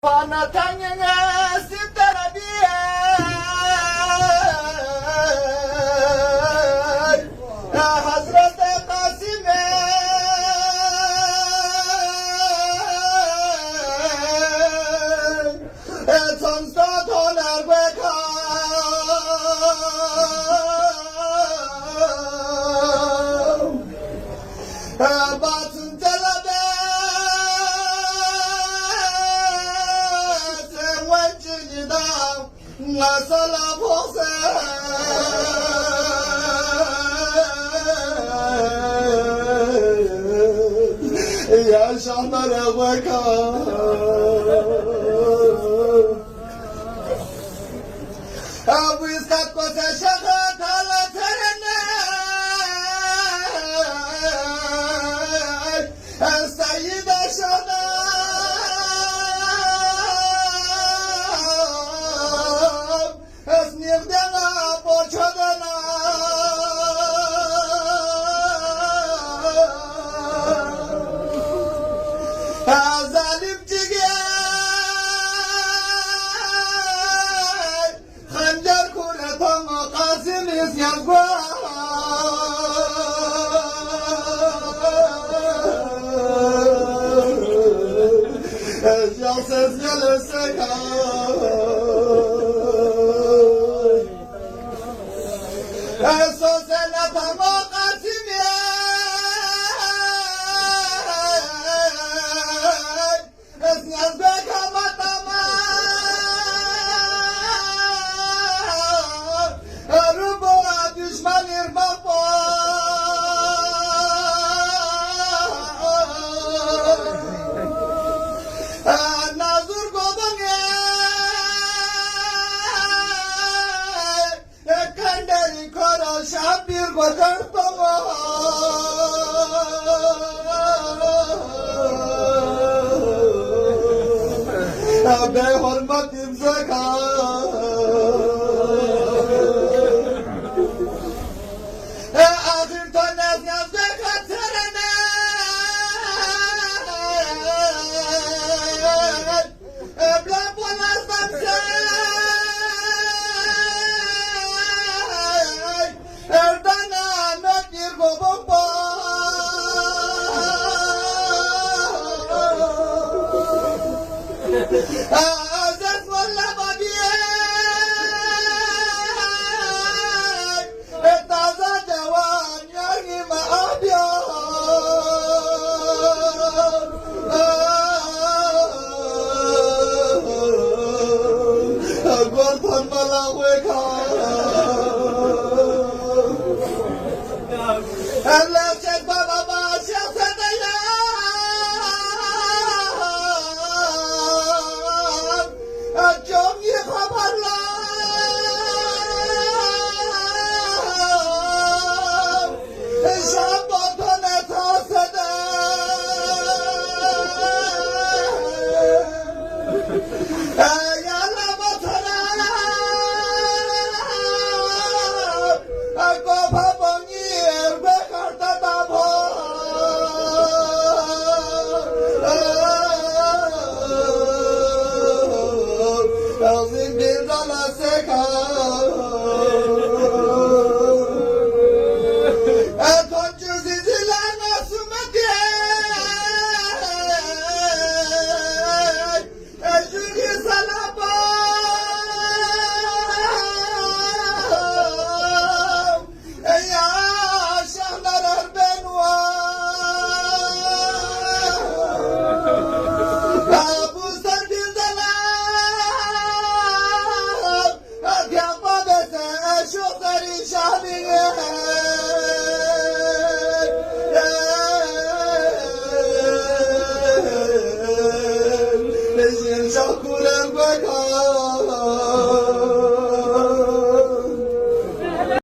فانا تانية ستنا بيه يا حضرة قاسم تنسى تولر بكا باتن تلبي نسل بوسه يا شاطر وكا ابو اسحاق شغلت على ترنه السيد شاطر بحرمة زكاة آخر تناس زكاة ترنا بلا بولا سمساي اردنا نكير بوبا عزت والله بديه تازه جوان یعنی معابیا گلتن ملاوی الله شد بابا باشا سدیا I'll